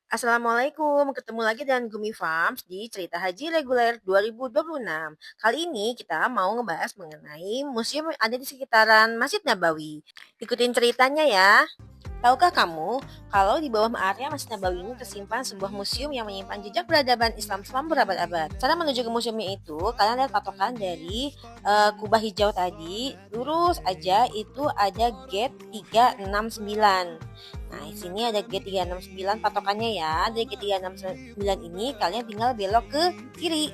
Assalamualaikum, ketemu lagi dengan Gumi Farms di Cerita Haji Reguler 2026. Kali ini kita mau ngebahas mengenai museum yang ada di sekitaran Masjid Nabawi. Ikutin ceritanya ya. Tahukah kamu kalau di bawah area Masjid Nabawi ini tersimpan sebuah museum yang menyimpan jejak peradaban Islam selama berabad-abad. Cara menuju ke museumnya itu, kalian lihat patokan dari kubah hijau tadi, lurus aja itu ada gate 369. Nah, di sini ada gate 369 patokannya ya. Dari gate 369 ini kalian tinggal belok ke kiri.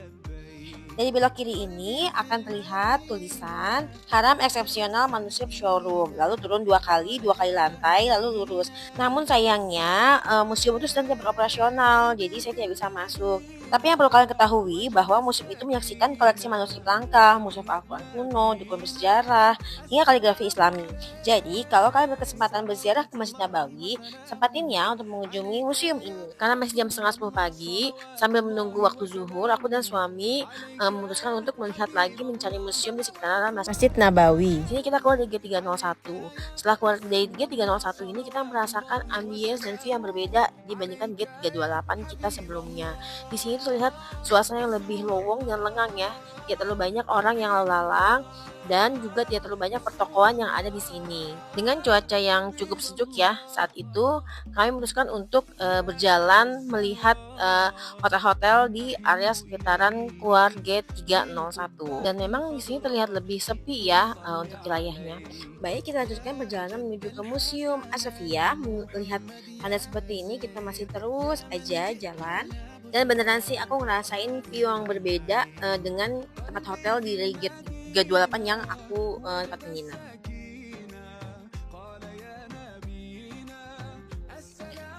Dari belok kiri ini akan terlihat tulisan Haram Eksepsional Manuskrip Showroom. Lalu turun dua kali lantai, lalu lurus. Namun sayangnya museum itu sedang tidak beroperasional, jadi saya tidak bisa masuk. Tapi yang perlu kalian ketahui bahwa museum itu menyaksikan koleksi manuskrip langka, mushaf Al-Quran kuno, dokumen sejarah, hingga kaligrafi Islami. Jadi kalau kalian berkesempatan berziarah ke Masjid Nabawi, sempatin ya untuk mengunjungi museum ini. Karena masih jam setengah 10 pagi, sambil menunggu waktu zuhur, aku dan suami memutuskan untuk melihat lagi mencari museum di sekitaran Masjid Nabawi. Di sini kita keluar dari gate 301. Setelah keluar dari gate 301 ini kita merasakan ambience dan view yang berbeda dibandingkan gate 328 kita sebelumnya. Di sini terlihat suasana yang lebih lowong dan lengang ya. Tidak terlalu banyak orang yang lalu lalang dan juga tidak terlalu banyak pertokoan yang ada di sini. Dengan cuaca yang cukup sejuk ya, saat itu kami memutuskan untuk berjalan melihat hotel-hotel di area sekitaran keluar gate 301. Dan memang di sini terlihat lebih sepi ya untuk wilayahnya. Baik, kita lanjutkan perjalanan menuju ke Museum Asafia. Melihat tanda seperti ini kita masih terus aja jalan. Dan beneran sih aku ngerasain view yang berbeda dengan tempat hotel di gate 328 yang aku tempat menginap.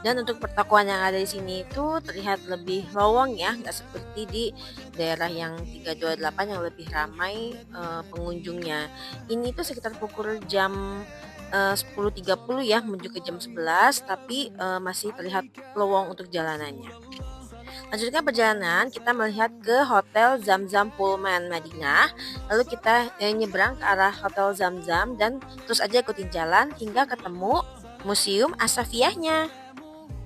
Dan untuk pertokoan yang ada di sini itu terlihat lebih lowong ya, nggak seperti di daerah yang 328 yang lebih ramai pengunjungnya. Ini tuh sekitar pukul jam 10.30 ya menuju ke jam 11, tapi masih terlihat lowong untuk jalanannya. Lanjutkan perjalanan, kita melihat ke Hotel Zamzam Pullman Madinah. Lalu kita nyebrang ke arah Hotel Zamzam dan terus aja ikutin jalan hingga ketemu Museum Asafiyahnya.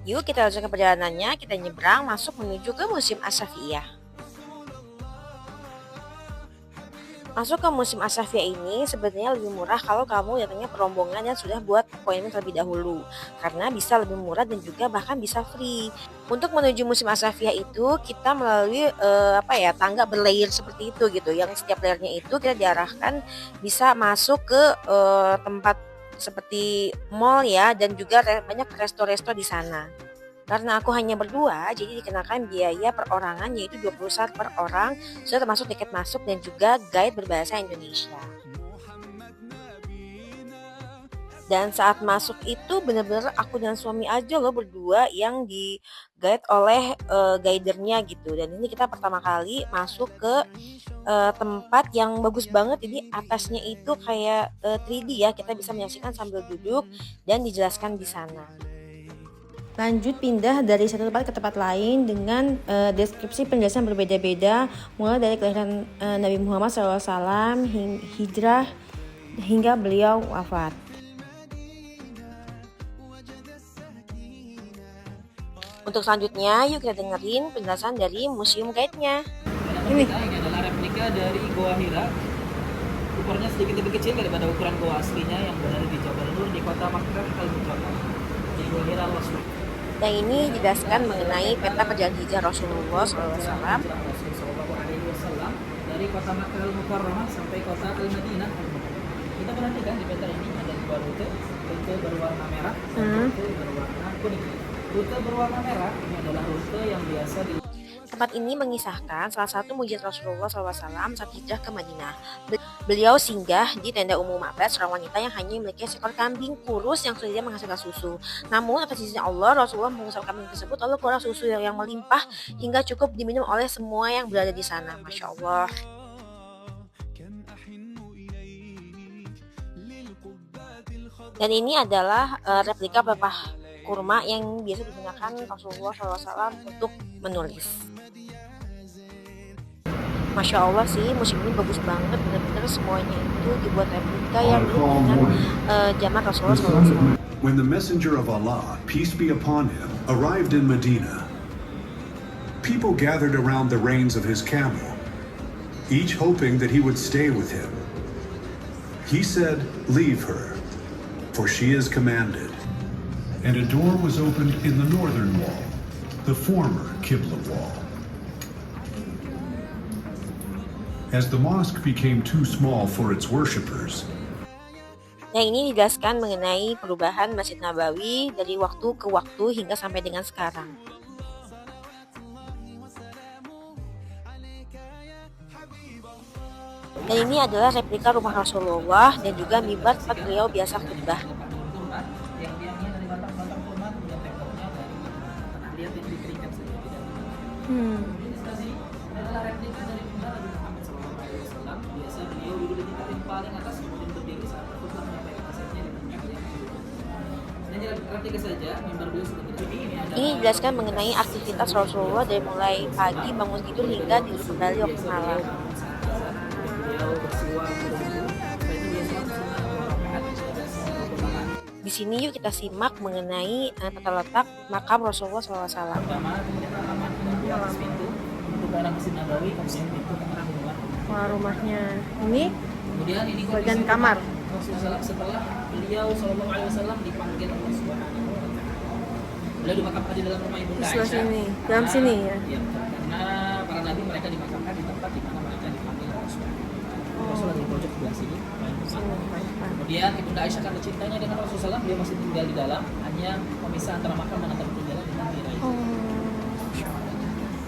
Yuk kita lanjutkan perjalanannya, kita nyebrang masuk menuju ke Museum Asafiyah. Masuk ke Museum Asafiyah ini sebenarnya lebih murah kalau kamu datangnya perombongan dan sudah buat appointment terlebih dahulu, karena bisa lebih murah dan juga bahkan bisa free. Untuk menuju Museum Asafiyah itu kita melalui tangga berlayer seperti itu gitu, yang setiap layernya itu kita diarahkan bisa masuk ke tempat seperti mall ya, dan juga banyak resto-resto di sana. Karena aku hanya berdua, jadi dikenakan biaya perorangan yaitu 20 Rp20 per orang, sudah termasuk tiket masuk dan juga guide berbahasa Indonesia. Dan saat masuk itu benar-benar aku dan suami aja loh berdua yang di guide oleh guidernya gitu. Dan ini kita pertama kali masuk ke tempat yang bagus banget. Jadi atasnya itu kayak 3D ya, kita bisa menyaksikan sambil duduk dan dijelaskan di sana. Lanjut pindah dari satu tempat ke tempat lain dengan deskripsi penjelasan berbeda-beda, mulai dari kelahiran Nabi Muhammad SAW, hijrah hingga beliau wafat. Untuk selanjutnya, yuk kita dengerin penjelasan dari museum guide-nya. Ini adalah replika dari Goa Hira. Ukurannya sedikit lebih kecil daripada ukuran goa aslinya yang berada di Jabal Nur di kota Makkah Al-Mukarramah. Di Goa Hira Al-Wasri. Yang ini dijelaskan mengenai peta perjalanan hijrah Rasulullah SAW dari kota Makkah Al-Mukarramah sampai kota Al-Madinah. Kita perhatikan di peta ini ada dua rute berwarna merah dan rute berwarna kuning. Rute berwarna merah ini adalah rute yang biasa di Tempat ini mengisahkan salah satu mujizat Rasulullah SAW saat hijrah ke Madinah. Beliau singgah di tenda umum Ma'bad, seorang wanita yang hanya memiliki seekor kambing kurus yang sudah menghasilkan susu. Namun atas izin Allah, Rasulullah mengusap kambing tersebut lalu keluar susu yang melimpah hingga cukup diminum oleh semua yang berada di sana. Masya Allah. Dan ini adalah replika pelepah kurma yang biasa digunakan Rasulullah SAW untuk menulis. Masya Allah sih, museum ini bagus banget, benar-benar semuanya itu dibuat replika yang mirip dengan zaman Rasulullah SAW. When the messenger of Allah, peace be upon him, arrived in Medina. People gathered around the reins of his camel, each hoping that he would stay with him. He said, "Leave her, for she is commanded." And a door was opened in the northern wall, the former Qibla wall. As the mosque became too small for its worshippers, Nah, ini dijelaskan mengenai perubahan Masjid Nabawi dari waktu ke waktu hingga sampai dengan sekarang. Dan ini adalah replika rumah Rasulullah dan juga mimbar tempat beliau biasa khutbah. Ini dijelaskan mengenai aktivitas Rasulullah dari mulai pagi bangun tidur hingga tidur kembali waktu malam. Di sini yuk kita simak mengenai tata letak makam Rasulullah SAW. Rumahnya ini Kemudian ini bagian kamar. Rasulullah setelah beliau Shallallahu Alaihi Wasallam dipanggil Allah Subhanahu wa Ta'ala. Beliau dimakamkan di dalam rumah Ibunda Di sebelah Aisyah. sini, dalam sini ya. Iya, karena para nabi mereka dimakamkan di tempat di mana mereka dipanggil Allah Subhanahu wa Ta'ala. Rasulullah di pojok sebelah sini. Kemudian Ibunda Aisyah karena cintanya dengan Rasulullah, beliau masih tinggal di dalam, hanya pemisah antara makam dan antara tinggal dengan Ibunda Aisyah.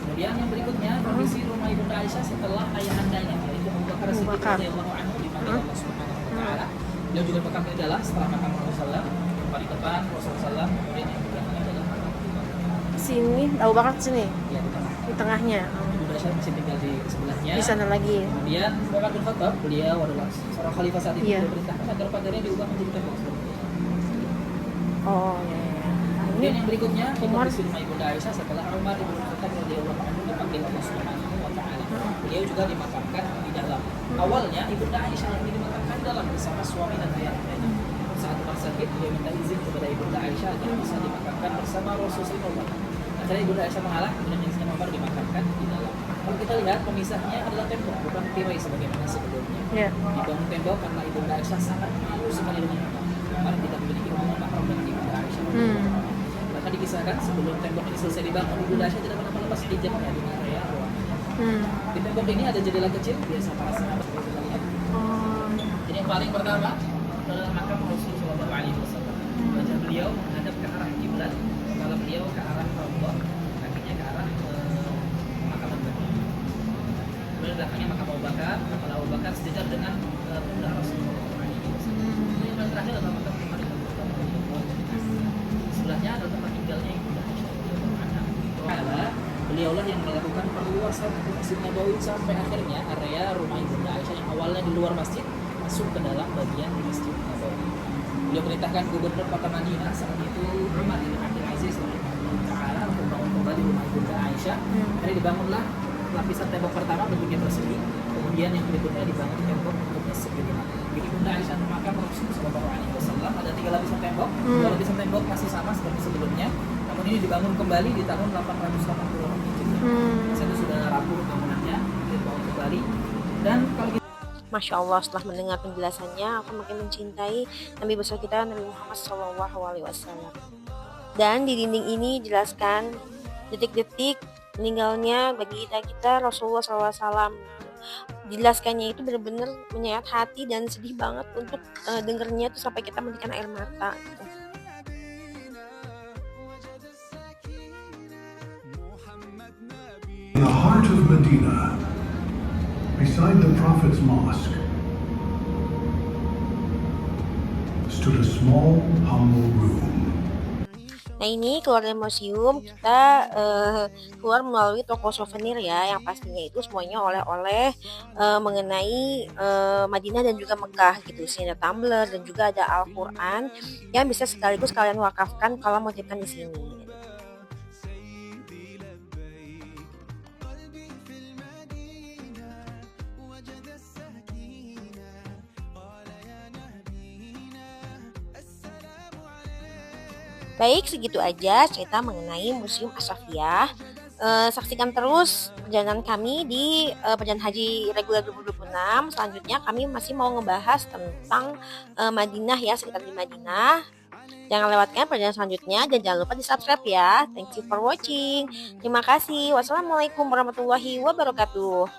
Kemudian yang berikutnya kondisi rumah Ibunda Aisyah setelah ayahandanya yaitu Abu Bakar Siddiq radhiyallahu anhu dipanggil Allah Subhanahu wa Ta'ala. Beliau juga makam di dalam setelah makam Rasulullah, di depan Rasulullah, kemudian yang belakangnya adalah makam Abu Bakar. Sini, Abu Bakar sini, Ya, di tengah. di tengahnya. Ibunda Aisyah masih tinggal di sebelahnya. Di sana lagi. Kemudian Umar bin Khattab, beliau adalah seorang khalifah saat itu, Iya. memerintahkan agar pagarnya diubah menjadi tembok seperti ini. Oh ya. Kemudian yang berikutnya Umar. kondisi rumah Ibunda Aisyah setelah Umar bin Khattab radhiyallahu anhu dipanggil Allah Subhanahu wa Ta'ala. Beliau juga dimakamkan di dalam. Awalnya Ibunda Aisyah yang dimakamkan di dalam bersama suami dan ayahnya. Saat Umar sakit, dia minta izin kepada Ibunda Aisyah agar bisa dimakamkan bersama Rasulullah. Akhirnya Ibunda Aisyah mengalah, kemudian izinkan Umar dimakamkan di dalam. Kalau kita lihat pemisahnya adalah tembok, bukan tirai sebagaimana sebelumnya. Ya. Dibangun tembok karena Ibunda Aisyah sangat malu sekali dengan Umar tidak memiliki hubungan mahram dengan Ibunda Aisyah. Bahkan dikisahkan sebelum tembok ini selesai dibangun, Ibunda Aisyah tidak pernah melepas hijabnya di area ruangannya. Di tembok ini ada jendela kecil biasa para sahabat melihat. Jadi yang paling pertama adalah makam Rasul Shallallahu Alaihi Wasallam. Wajah beliau menghadap ke arah kiblat, kepala beliau ke arah Rasulullah, kakinya ke arah makam Nabi. Kemudian belakangnya makam Abu Bakar, kepala Abu Bakar sejajar dengan pundak Rasulullah Alaihi Wasallam. Yang paling terakhir adalah makam Umar bin Khattab radhiyallahu anhu. Sebelahnya adalah tempat tinggalnya Ibunda Aisyah radhiyallahu anha. Beliaulah yang melakukan perluasan Masjid Nabawi sampai akhirnya area rumah Ibunda Aisyah yang awalnya di luar masjid masuk ke dalam bagian di Masjid Nabawi. Beliau perintahkan gubernur kota Madinah saat itu Umar bin Abdul Aziz radhiyallahu taala untuk membangun kembali rumah Ibunda Aisyah. Akhirnya dibangunlah lapisan tembok pertama bentuknya persegi, kemudian yang berikutnya dibangun tembok bentuknya segitiga. Jadi Ibunda Aisyah makam Rasulullah Shallallahu Alaihi Wasallam ada 3 lapisan tembok. 2 lapisan tembok masih sama seperti sebelumnya, namun ini dibangun kembali di tahun 880 Hijriah. Itu sudah rapuh bangunannya, dibangun kembali. Dan kalau Masya Allah, setelah mendengar penjelasannya, aku makin mencintai Nabi besar kita Nabi Muhammad SAW. Dan di dinding ini dijelaskan detik-detik meninggalnya bagi kita Rasulullah SAW. Dijelaskannya itu benar-benar menyayat hati dan sedih banget untuk dengernya tuh sampai kita menitikan air mata. Gitu. in the heart of Medina, beside the Prophet's mosque, stood a small, humble room. Nah ini keluar dari museum kita keluar melalui toko souvenir ya, yang pastinya itu semuanya oleh-oleh mengenai Madinah dan juga Mekah gitu. Sini ada tumbler dan juga ada Al-Quran yang bisa sekaligus kalian wakafkan kalau mau titipkan di sini. Baik, segitu aja cerita mengenai Museum Ashrafiyah. Saksikan terus perjalanan kami di perjalanan haji reguler 2026. Selanjutnya kami masih mau ngebahas tentang Madinah ya, sekitar di Madinah. Jangan lewatkan perjalanan selanjutnya dan jangan lupa di subscribe ya. Thank you for watching. Terima kasih. Wassalamualaikum warahmatullahi wabarakatuh.